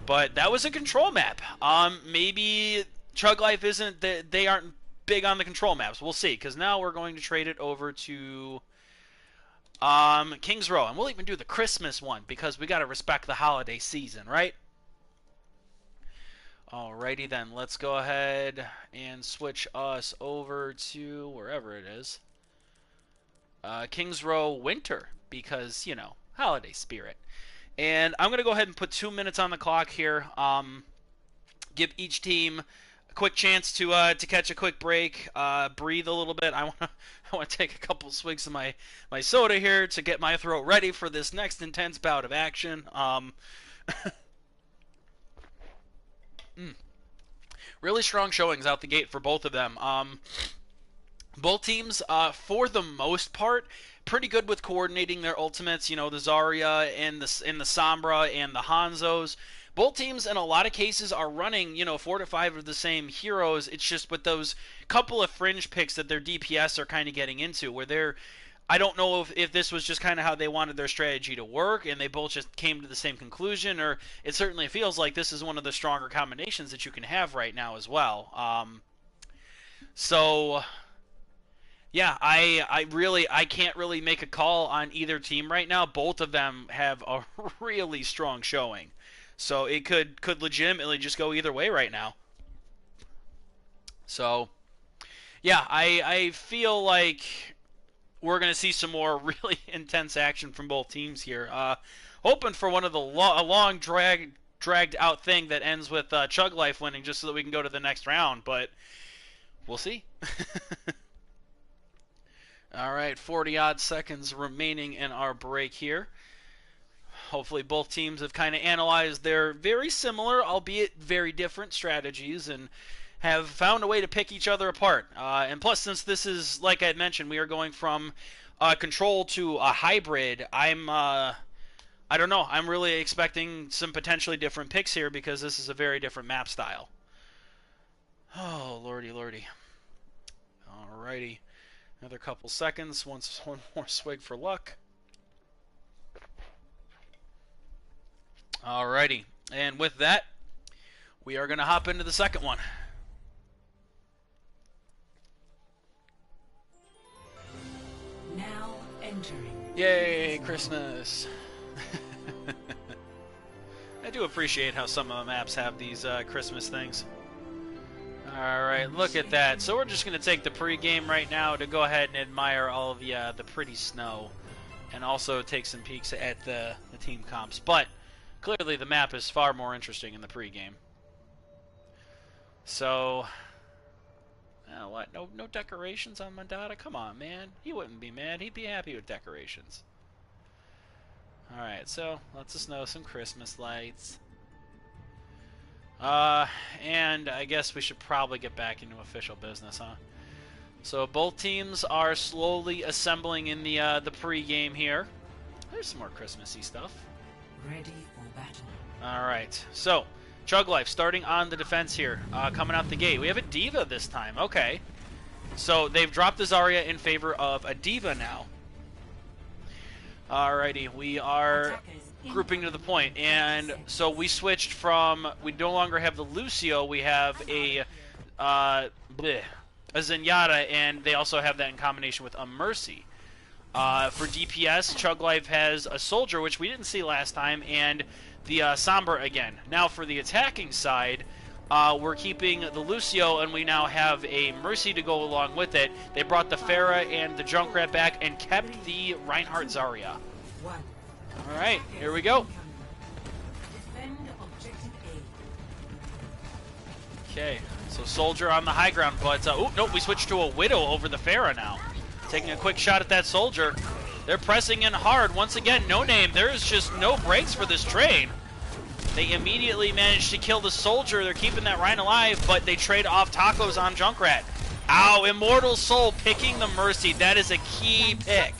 But that was a control map. Maybe ChugLife isn't, they aren't big on the control maps. We'll see, because now we're going to trade it over to Kings Row, and we'll even do the Christmas one because we got to respect the holiday season, right? Alrighty then, let's go ahead and switch us over to wherever it is. Kings Row Winter, because, you know, holiday spirit. And I'm going to go ahead and put 2 minutes on the clock here. Give each team a quick chance to catch a quick break, breathe a little bit. I want to take a couple swigs of my soda here to get my throat ready for this next intense bout of action. Really strong showings out the gate for both of them. Both teams, for the most part, pretty good with coordinating their ultimates. You know, the Zarya and the Sombra and the Hanzos. Both teams, in a lot of cases, are running, you know, 4 to 5 of the same heroes. It's just with those couple of fringe picks that their DPS are kind of getting into, where they're, I don't know if this was just kind of how they wanted their strategy to work, and they both just came to the same conclusion, or it certainly feels like this is one of the stronger combinations that you can have right now as well. So yeah, I can't really make a call on either team right now. Both of them have a really strong showing. So it could legitimately just go either way right now. So yeah, I feel like we're going to see some more really intense action from both teams here. Hoping for one of the a long dragged out thing that ends with ChugLife winning just so that we can go to the next round, but we'll see. All right, 40-odd seconds remaining in our break here. Hopefully both teams have kind of analyzed their very similar, albeit very different strategies and have found a way to pick each other apart. And plus, since this is, like I had mentioned, we are going from control to a hybrid, I don't know. I'm really expecting some potentially different picks here because this is a very different map style. Oh, lordy, lordy. Alrighty. Another couple seconds. One more swig for luck. Alrighty. And with that, we are going to hop into the second one. Now entering. Yay, Christmas. I do appreciate how some of the maps have these Christmas things. Alright, look at that. So we're just going to take the pregame right now to go ahead and admire all of the pretty snow. And also take some peeks at the team comps. But clearly the map is far more interesting in the pregame. So, what? No decorations on Mandata? Come on, man. He wouldn't be mad. He'd be happy with decorations. Alright, so let's just know some Christmas lights. And I guess we should probably get back into official business, huh? So both teams are slowly assembling in the pregame here. There's some more Christmassy stuff. Ready for battle. Alright, so ChugLife starting on the defense here, coming out the gate. We have a D.Va this time, okay. So they've dropped the Zarya in favor of a D.Va now. Alrighty, we are grouping to the point, and so we switched from, we no longer have the Lucio, we have a Zenyatta, and they also have that in combination with a Mercy. For DPS, ChugLife has a Soldier, which we didn't see last time, and the Sombra again. Now for the attacking side, we're keeping the Lucio, and we now have a Mercy to go along with it. They brought the Pharah and the Junkrat back and kept the Reinhardt Zarya. Alright, here we go. Okay, so Soldier on the high ground, but, oh, nope, we switched to a Widow over the Pharah now. Taking a quick shot at that Soldier. They're pressing in hard. Once again, NoName, there is just no breaks for this train. They immediately managed to kill the Soldier. They're keeping that Rhine alive, but they trade off tacos on Junkrat. Ow, Immortal Soul picking the Mercy. That is a key pick.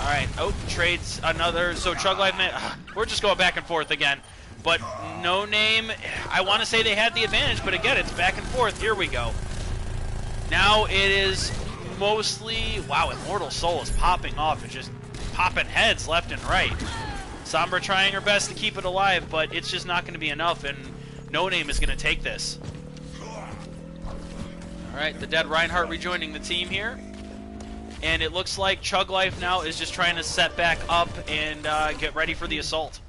Alright, oh, trades another. So ChugLife, we're just going back and forth again. But NoName, I want to say they had the advantage, but again, it's back and forth. Here we go. Now it is mostly, wow, Immortal Soul is popping off and just popping heads left and right. Sombra trying her best to keep it alive, but it's just not going to be enough, and NoName is going to take this. Alright, the dead Reinhardt rejoining the team here. And it looks like ChugLife now is just trying to set back up and get ready for the assault.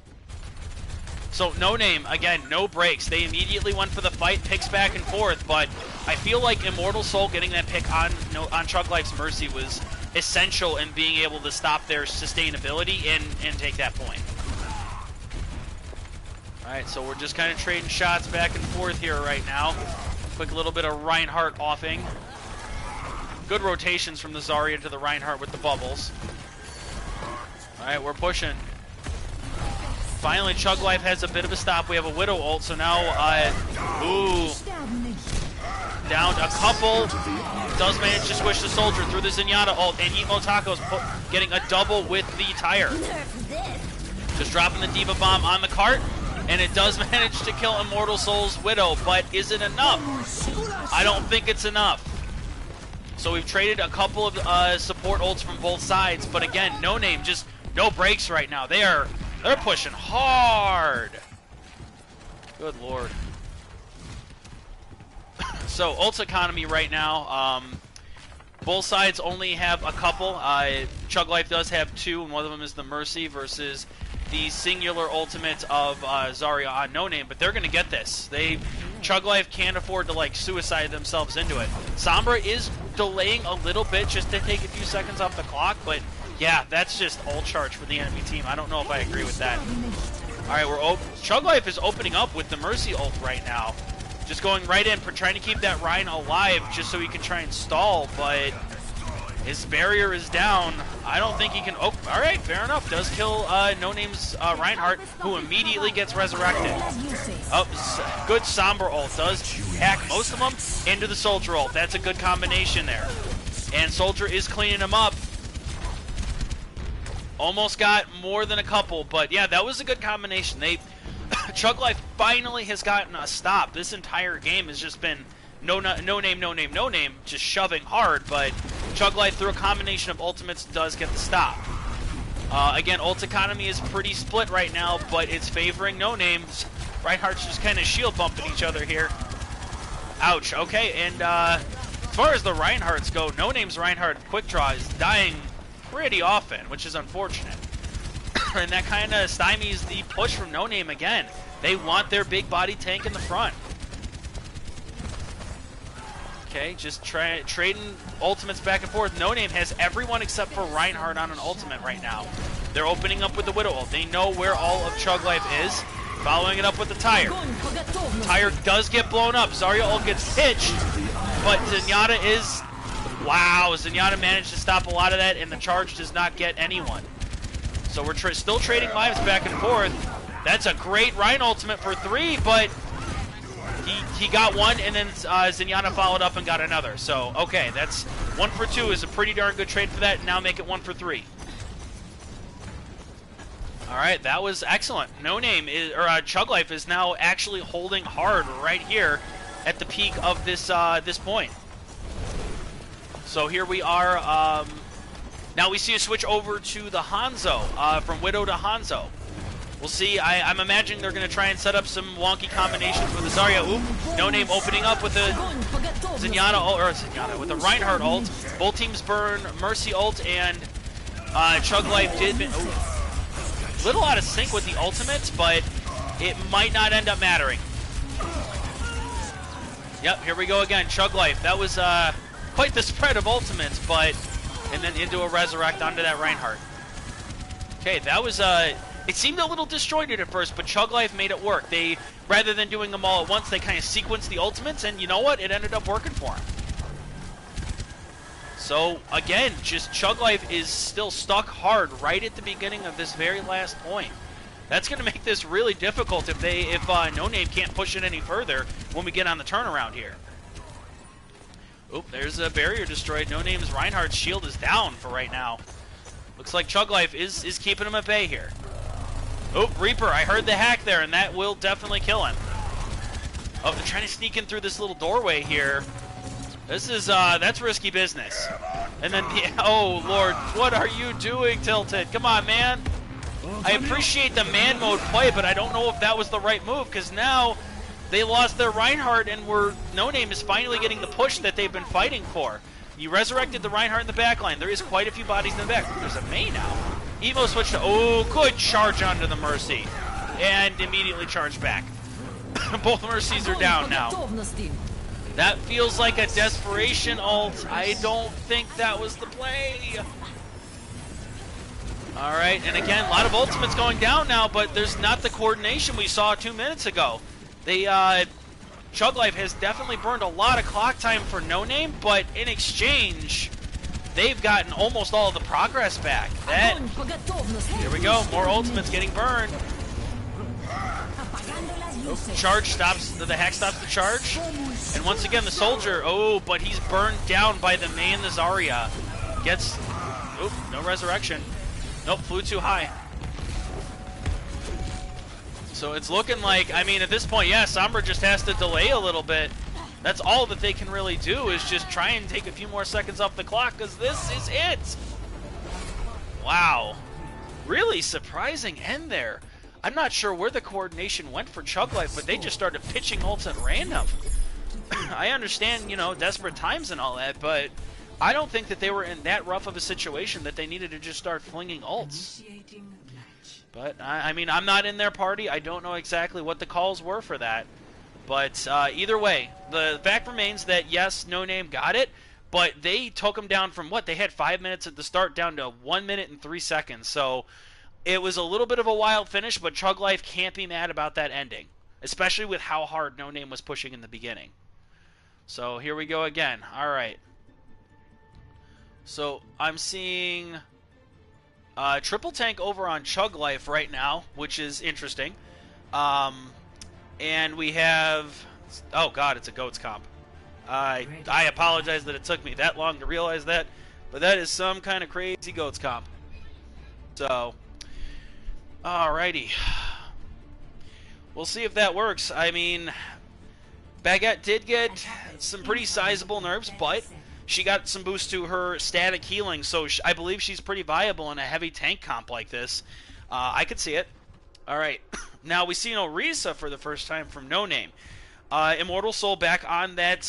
So NoName, again, no breaks. They immediately went for the fight, picks back and forth, but I feel like Immortal Soul getting that pick on ChugLife's Mercy was essential in being able to stop their sustainability and take that point. Alright, so we're just kind of trading shots back and forth here right now. Quick little bit of Reinhardt offing. Good rotations from the Zarya to the Reinhardt with the bubbles. Alright, we're pushing. Finally, ChugLife has a bit of a stop. We have a Widow ult, so now, down a couple. Does manage to squish the Soldier through the Zenyatta ult, and Imotako's getting a double with the tire. Just dropping the Diva Bomb on the cart, and it does manage to kill Immortal Soul's Widow, but is it enough? I don't think it's enough. So we've traded a couple of support ults from both sides, but again, NoName, just no breaks right now. They're pushing hard. Good lord. So ult economy right now. Both sides only have a couple. ChugLife does have two, and one of them is the Mercy versus the singular ultimate of Zarya on NoName, but they're going to get this. ChugLife can't afford to like suicide themselves into it. Sombra is delaying a little bit just to take a few seconds off the clock, but yeah, that's just ult charge for the enemy team. I don't know if I agree with that. Alright, ChugLife is opening up with the Mercy ult right now. Just going right in, trying to keep that Rein alive just so he can try and stall, but his barrier is down. I don't think he can... Oh, alright, fair enough. Does kill NoName's Reinhardt, who immediately gets resurrected. Oh, good Sombra ult. Does hack most of them into the Soldier ult. That's a good combination there. And Soldier is cleaning him up. Almost got more than a couple, but yeah, that was a good combination. ChugLife finally has gotten a stop. This entire game has just been NoName, just shoving hard, but ChugLife, through a combination of ultimates, does get the stop. Again, ult economy is pretty split right now, but it's favoring NoName. Reinhardt's just kind of shield bumping each other here. Ouch, okay, and as far as the Reinhardts go, NoName's Reinhardt quick draw is dying pretty often, which is unfortunate. And that kind of stymies the push from NoName again. They want their big body tank in the front. Okay, just trading ultimates back and forth. NoName has everyone except for Reinhardt on an ultimate right now. They're opening up with the Widow ult. They know where all of ChugLife is. Following it up with the Tire. Tire does get blown up. Zarya ult gets pitched, but Zenyatta is... Wow, Zenyatta managed to stop a lot of that, and the charge does not get anyone. So we're still trading lives back and forth. That's a great Rein ultimate for 3, but he got one, and then Zenyatta followed up and got another. So, okay, that's 1 for 2 is a pretty darn good trade for that, and now make it 1 for 3. All right, that was excellent. NoName ChugLife is now actually holding hard right here at the peak of this this point. So here we are. Now we see a switch over to the Hanzo, from Widow to Hanzo. We'll see. I'm imagining they're going to try and set up some wonky combinations with the Zarya. Oop, NoName opening up with the with the Reinhardt ult. Both teams burn Mercy ult, and ChugLife did... Little out of sync with the ultimates, but it might not end up mattering. Yep, here we go again. ChugLife. That was quite the spread of ultimates, but... And then into a resurrect onto that Reinhardt. Okay, that was... It seemed a little disjointed at first, but ChugLife made it work. They, rather than doing them all at once, they kind of sequenced the ultimates, and you know what? It ended up working for them. So, again, just ChugLife is still stuck hard right at the beginning of this very last point. That's going to make this really difficult if NoName can't push it any further when we get on the turnaround here. Oop, there's a barrier destroyed. NoName's Reinhardt's shield is down for right now. Looks like ChugLife is keeping him at bay here. Oop, Reaper, I heard the hack there, and that will definitely kill him. Oh, they're trying to sneak in through this little doorway here. This is, that's risky business. And then, oh, Lord, what are you doing, Tilted? Come on, man. I appreciate the man mode play, but I don't know if that was the right move, because now they lost their Reinhardt, and NoName is finally getting the push that they've been fighting for. You resurrected the Reinhardt in the back line. There is quite a few bodies in the back. There's a Mei now. Evo switched to, oh, good charge onto the Mercy. And immediately charged back. Both Mercies are down now. That feels like a desperation ult. I don't think that was the play. Alright, and again, a lot of ultimates going down now, but there's not the coordination we saw 2 minutes ago. ChugLife has definitely burned a lot of clock time for NoName, but in exchange, they've gotten almost all of the progress back. Here we go, more ultimates getting burned. Charge stops, the hack stops the charge. And once again, the soldier, oh, but he's burned down by the Mei and the Zarya. Gets, oop, no resurrection. Nope, flew too high. So it's looking like, I mean, at this point, yeah, Sombra just has to delay a little bit. That's all that they can really do, is just try and take a few more seconds off the clock, because this is it. Wow. Really surprising end there. I'm not sure where the coordination went for ChugLife, but they just started pitching ults at random. I understand, you know, desperate times and all that, but I don't think that they were in that rough of a situation that they needed to just start flinging ults. But, I mean, I'm not in their party. I don't know exactly what the calls were for that. But either way, the fact remains that, yes, NoName got it, but they took them down from what? They had 5 minutes at the start down to 1 minute and 3 seconds. So it was a little bit of a wild finish, but ChugLife can't be mad about that ending, especially with how hard NoName was pushing in the beginning. So here we go again. All right. So I'm seeing triple tank over on ChugLife right now, which is interesting. And we have, oh god, it's a GOATS comp. I apologize that it took me that long to realize that, but that is some kind of crazy GOATS comp. So, alrighty. We'll see if that works. I mean, Baguette did get some pretty sizable nerfs, but she got some boost to her static healing, so I believe she's pretty viable in a heavy tank comp like this. I could see it. Alright, now we see Orisa for the first time from NoName. Immortal Soul back on that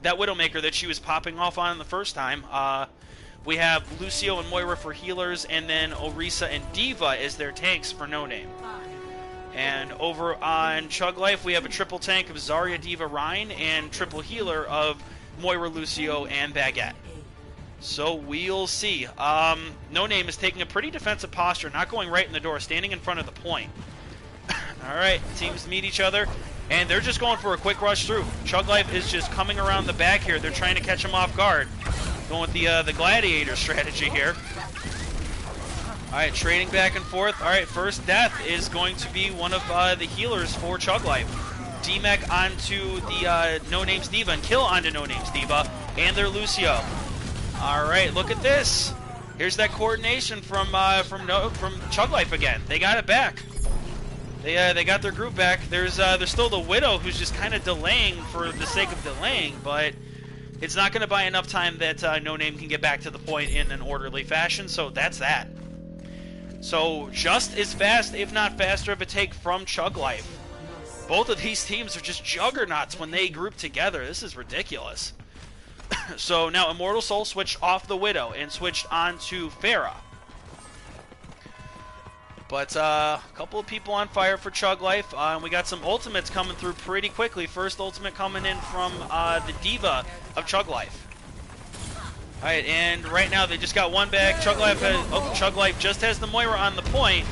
Widowmaker that she was popping off on the first time. We have Lucio and Moira for healers, and then Orisa and D.Va as their tanks for NoName. And over on ChugLife, we have a triple tank of Zarya, D.Va, Rein, and triple healer of Moira, Lucio, and Baguette. So we'll see. NoName is taking a pretty defensive posture, not going right in the door, standing in front of the point. Alright, teams meet each other, and they're just going for a quick rush through. ChugLife is just coming around the back here. They're trying to catch him off guard. Going with the gladiator strategy here. Alright, trading back and forth. Alright, first death is going to be one of the healers for ChugLife. D-Mech onto the NoName's D.Va, and kill onto NoName's D.Va, and their Lucio. Alright, look at this. Here's that coordination from ChugLife again. They got it back. They got their group back. There's still the Widow who's just kind of delaying for the sake of delaying, but it's not going to buy enough time that NoName can get back to the point in an orderly fashion, so that's that. So just as fast, if not faster, of a take from ChugLife. Both of these teams are just juggernauts when they group together. This is ridiculous. So now Immortal Soul switched off the Widow and switched on to Pharah. But a couple of people on fire for ChugLife. And we got some ultimates coming through pretty quickly. First ultimate coming in from the D.Va of ChugLife. Alright, and right now they just got one back. ChugLife just has the Moira on the point.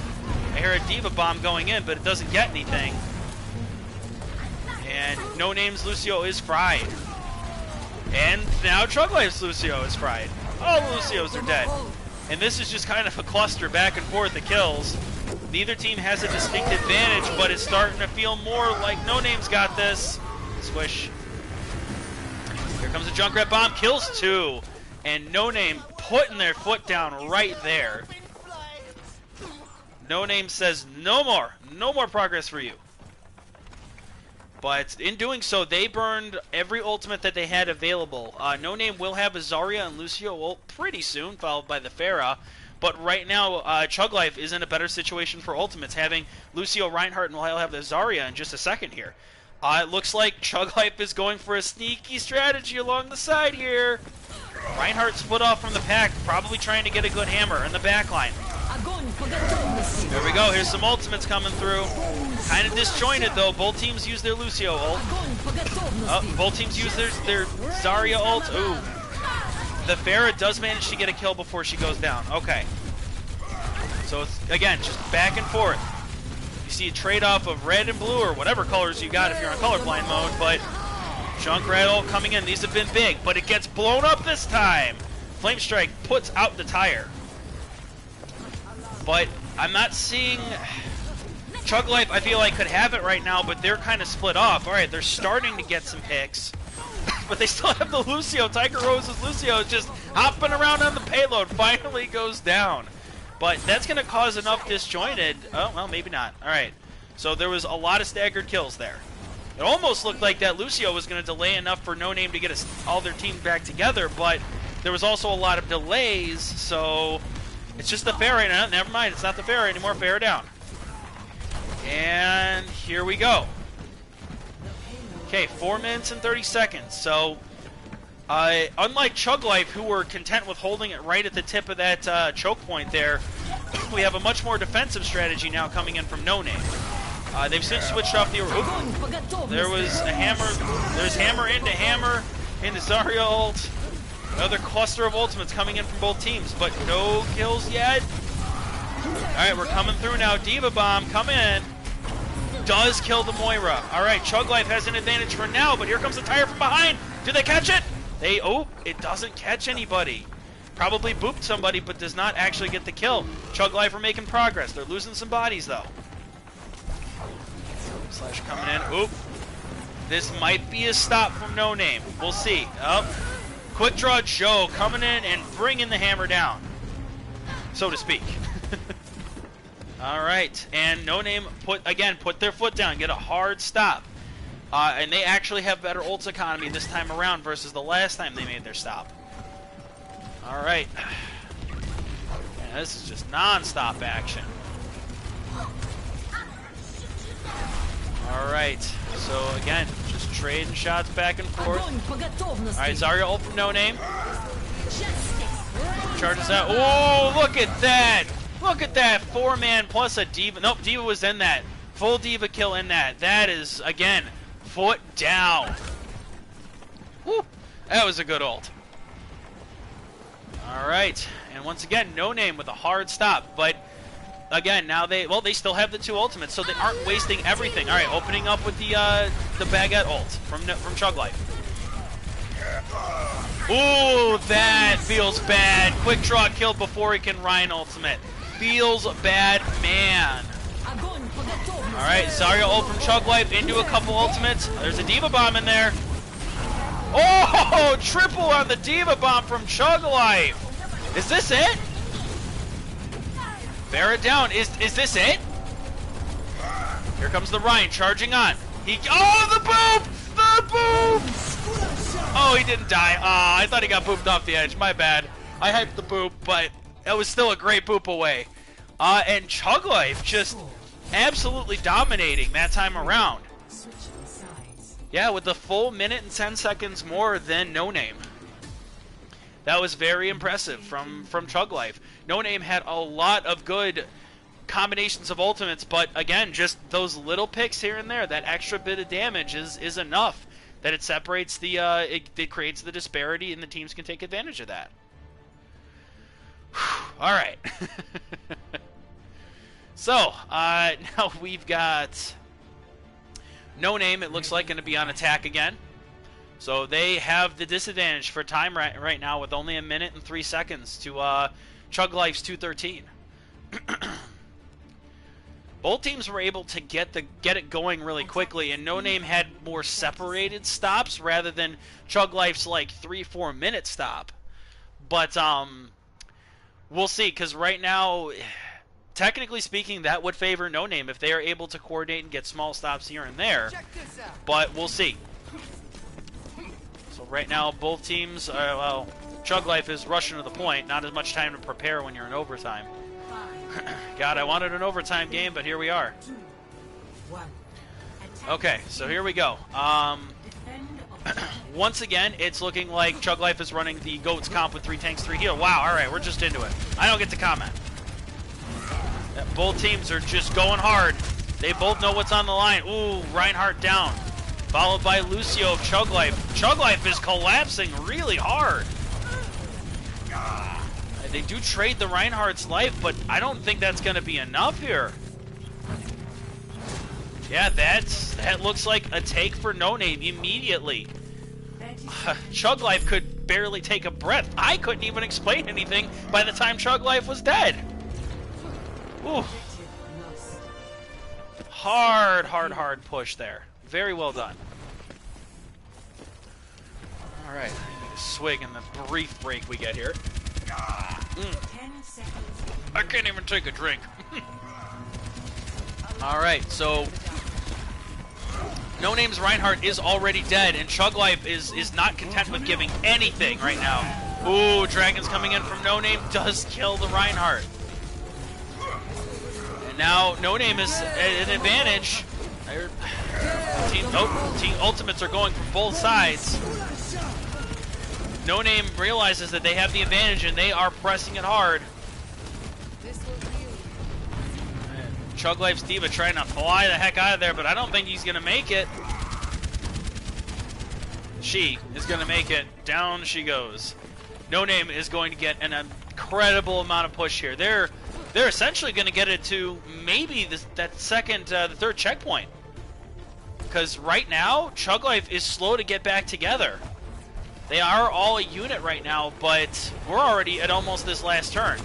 I hear a D.Va bomb going in, but it doesn't get anything. And NoName's Lucio is fried. And now ChugLife's Lucio is fried. All Lucios are dead. And this is just kind of a cluster back and forth of kills. Neither team has a distinct advantage, but it's starting to feel more like NoName's got this. Swish. Here comes a Junkrat bomb. Kills two. And NoName putting their foot down right there. NoName says, no more. No more progress for you. But in doing so, they burned every ultimate that they had available. NoName will have a Zarya and Lucio ult pretty soon, followed by the Pharah. But right now, ChugLife is in a better situation for ultimates, having Lucio, Reinhardt, and we'll have the Zarya in just a second here. It looks like ChugLife is going for a sneaky strategy along the side here. Reinhardt's foot off from the pack, probably trying to get a good hammer in the back line. There we go. Here's some ultimates coming through. Kind of disjointed, though. Both teams use their Lucio ult. Both teams use their Zarya ult. Ooh. The Pharah does manage to get a kill before she goes down. Okay. So, it's, again, just back and forth. You see a trade-off of red and blue, or whatever colors you got if you're on colorblind mode, but Junkrat ult coming in. These have been big, but it gets blown up this time. Flame Strike puts out the tire. But I'm not seeing... ChugLife, I feel like, could have it right now, but they're kind of split off. All right, they're starting to get some picks. But they still have the Lucio. Tiger Rose's Lucio is just hopping around on the payload. Finally goes down. But that's going to cause enough disjointed. Oh, well, maybe not. All right. So there was a lot of staggered kills there. It almost looked like that Lucio was going to delay enough for NoName to get all their team back together, but there was also a lot of delays, so it's just the Pharah right now. Never mind, it's not the Pharah anymore. Pharah down. And here we go. Okay, 4 minutes and 30 seconds. So, unlike ChugLife, who were content with holding it right at the tip of that choke point there, we have a much more defensive strategy now coming in from NoName. They've since switched off the... Oop, there was a hammer. There's hammer into Zarya ult. Another cluster of ultimates coming in from both teams, but no kills yet. Alright, we're coming through now. Diva Bomb, come in. Does kill the Moira. Alright, ChugLife has an advantage for now, but here comes the tire from behind. Do they catch it? Oh, it doesn't catch anybody. Probably booped somebody, but does not actually get the kill. ChugLife are making progress. They're losing some bodies, though. Slash coming in. Oop. This might be a stop from NoName. We'll see. Quick Draw Joe coming in and bringing the hammer down, so to speak. All right, and NoName put their foot down, get a hard stop, and they actually have better ult economy this time around versus the last time they made their stop. All right, man, this is just non-stop action. All right, so again, just trading shots back and forth. All right, Zarya ult from NoName. Charges out. Oh, look at that! Look at that! 4-man plus a Diva. Nope, Diva was in that. Full Diva kill in that. That is, again, foot down. Woo! That was a good ult. All right, and once again, NoName with a hard stop, but again, now they still have the 2 ultimates, so they aren't wasting everything. All right, opening up with the Baguette ult from ChugLife. Ooh, that feels bad. Quick Draw killed before he can Ryan ultimate. Feels bad, man. All right, Zarya ult from ChugLife into a couple ultimates. There's a Diva Bomb in there. Oh, triple on the Diva Bomb from ChugLife. Is this it? Pharah down. Is this it? Here comes the Ryan charging on. Oh, the boop! The boop! Oh, he didn't die. I thought he got booped off the edge. My bad. I hyped the boop, but it was still a great boop away. And ChugLife just absolutely dominating that time around. Yeah, with the full minute and 10 seconds more than NoName. That was very impressive from ChugLife. NoName had a lot of good combinations of ultimates, but again, just those little picks here and there, that extra bit of damage is enough that it separates the it creates the disparity, and the teams can take advantage of that. Whew, all right. So now we've got NoName. It looks like going to be on attack again. So they have the disadvantage for time right now with only 1 minute and 3 seconds to ChugLife's 2:13. Both teams were able to get it going really quickly, and NoName had more separated stops rather than ChugLife's like 3-4 minute stop. But we'll see, because right now, technically speaking, that would favor NoName if they are able to coordinate and get small stops here and there. But we'll see. So right now, both teams, well, ChugLife is rushing to the point. Not as much time to prepare when you're in overtime. God, I wanted an overtime game, but here we are. Okay, so here we go. Once again, it's looking like ChugLife is running the GOATS comp with 3 tanks, 3 heal. Wow, alright, we're just into it. I don't get to comment. Both teams are just going hard. They both know what's on the line. Ooh, Reinhardt down. Followed by Lucio of ChugLife. ChugLife is collapsing really hard. They do trade the Reinhardt's life, but I don't think that's going to be enough here. Yeah, that looks like a take for NoName immediately. ChugLife could barely take a breath. I couldn't even explain anything by the time ChugLife was dead. Ooh. Hard push there. Very well done. All right, swig in the brief break we get here. I can't even take a drink. Alright, so NoName's Reinhardt is already dead, and ChugLife is not content with giving anything right now. Ooh, Dragon's coming in from NoName, does kill the Reinhardt. And now NoName is at an advantage. Team ultimates are going from both sides. NoName realizes that they have the advantage, and they are pressing it hard. ChugLife's D.Va trying to fly the heck out of there, but I don't think he's going to make it. She is going to make it. Down she goes. NoName is going to get an incredible amount of push here. They're essentially going to get it to maybe the third checkpoint. Because right now, ChugLife is slow to get back together. They are all a unit right now, but we're already at almost this last turn.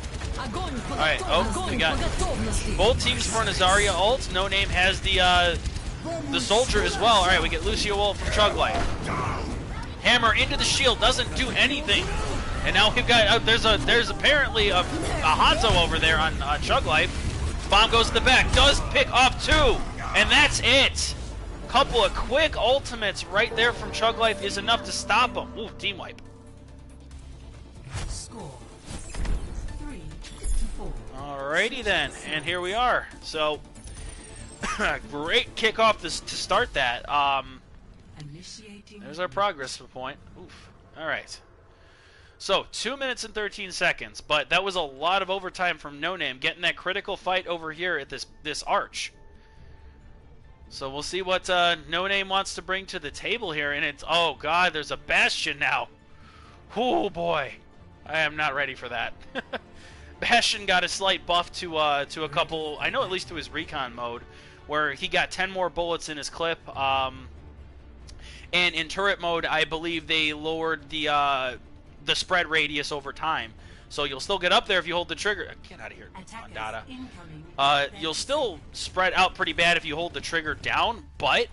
Alright, oh, we got both teams for an Azaria ult. NoName has the soldier as well. Alright, we get Lucio ult from ChugLife. Hammer into the shield, doesn't do anything. And now we've got, there's apparently a Hanzo over there on ChugLife. Bomb goes to the back, does pick off 2, and that's it. Couple of quick ultimates right there from ChugLife is enough to stop him. Ooh, team wipe. Score 3-4. Alrighty then, and here we are. So, great kickoff to start that. There's our progress point. Oof. Alright. So, 2 minutes and 13 seconds, but that was a lot of overtime from NoName, getting that critical fight over here at this arch. So we'll see what NoName wants to bring to the table here, and it's, oh god, there's a Bastion now. Oh boy, I am not ready for that. Bastion got a slight buff to a couple, I know at least to his recon mode, where he got 10 more bullets in his clip. And in turret mode, I believe they lowered the spread radius over time. So you'll still get up there if you hold the trigger. Get out of here, Dada. You'll still spread out pretty bad if you hold the trigger down, but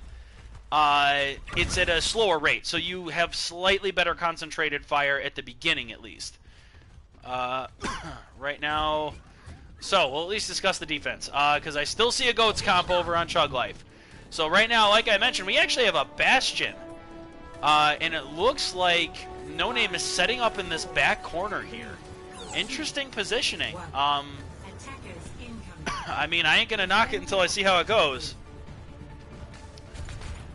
it's at a slower rate. So you have slightly better concentrated fire at the beginning, at least. Right now, so we'll at least discuss the defense, because I still see a GOATS comp over on ChugLife. So right now, like I mentioned, we actually have a Bastion. And it looks like NoName is setting up in this back corner here. Interesting positioning. I mean, I ain't gonna knock it until I see how it goes.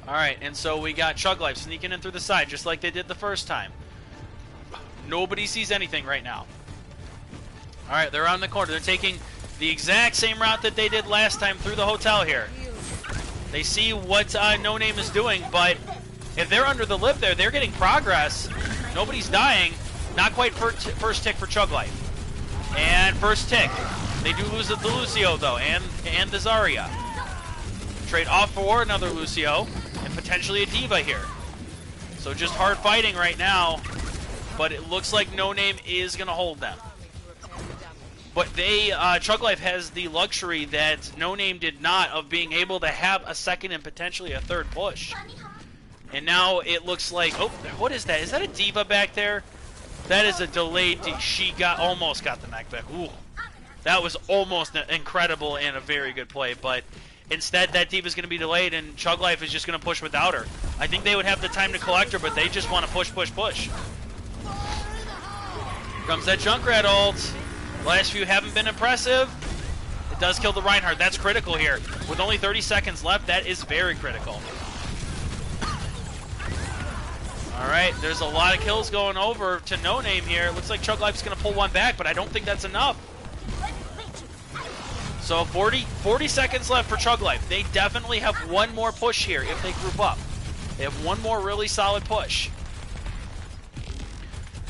Alright, and so we got ChugLife sneaking in through the side, just like they did the first time. Nobody sees anything right now. Alright, they're on the corner. They're taking the exact same route that they did last time through the hotel here. They see what NoName is doing, but if they're under the lip there, they're getting progress. Nobody's dying. Not quite first tick for ChugLife. And first tick. They do lose the Lucio, though, and the Zarya. Trade off for another Lucio, and potentially a D.Va here. So just hard fighting right now, but it looks like NoName is going to hold them. But ChugLife has the luxury that NoName did not, of being able to have a second and potentially a third push. And now it looks like, oh, what is that? Is that a D.Va back there? That is a delayed She almost got the mech back. Ooh. That was almost incredible and a very good play, but instead that D.Va is going to be delayed and ChugLife is just going to push without her. I think they would have the time to collect her, but they just want to push, push, push. Comes that Junkrat ult. The last few haven't been impressive. It does kill the Reinhardt. That's critical here. With only 30 seconds left, that is very critical. Alright, there's a lot of kills going over to NoName here. It looks like ChugLife's going to pull one back, but I don't think that's enough. So 40 seconds left for ChugLife. They definitely have one more push here if they group up. They have one more really solid push.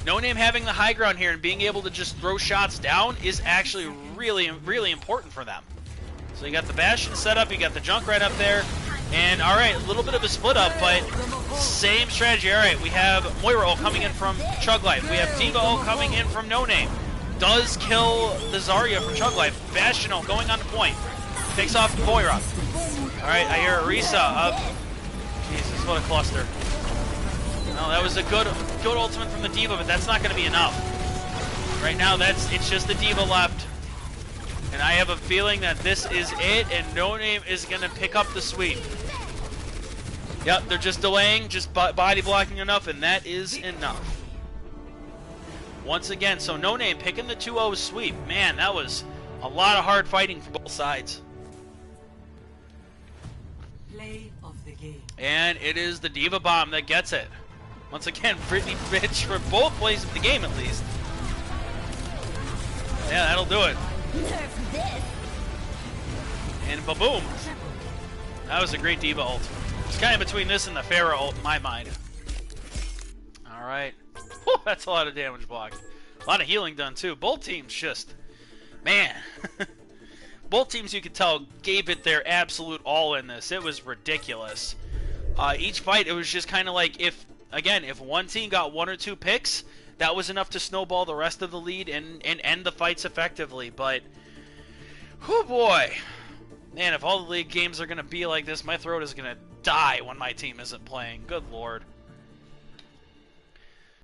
NoName having the high ground here and being able to just throw shots down is actually really, really important for them. So you got the Bastion set up, you got the Junkrat up there, and alright, a little bit of a split up, but same strategy. Alright, we have Moira ult coming in from ChugLife. We have D.Va ult coming in from NoName. Does kill the Zarya from ChugLife. Bastion ult going on the point. Takes off Moira. Alright, I hear Orisa up. Jesus, what a cluster. No, that was a good ultimate from the D.Va, but that's not going to be enough. Right now, it's just the D.Va left. And I have a feeling that this is it, and NoName is going to pick up the sweep. Yep, they're just delaying, just body blocking enough, and that is enough. Once again, so NoName picking the 2-0 sweep. Man, that was a lot of hard fighting for both sides. Play of the game. And it is the D.Va bomb that gets it. Once again, Brittany Fitch for both plays of the game at least. Yeah, that'll do it. And ba-boom. That was a great D.Va ult. It's kind of between this and the Pharah ult in my mind. Alright. That's a lot of damage blocked. A lot of healing done too. Both teams just... Man. Both teams, you could tell, gave it their absolute all in this. It was ridiculous. Each fight, it was just kind of like if one team got 1 or 2 picks, that was enough to snowball the rest of the lead and end the fights effectively. But, whoo boy. Man, if all the league games are going to be like this, my throat is going to die when my team isn't playing. Good lord.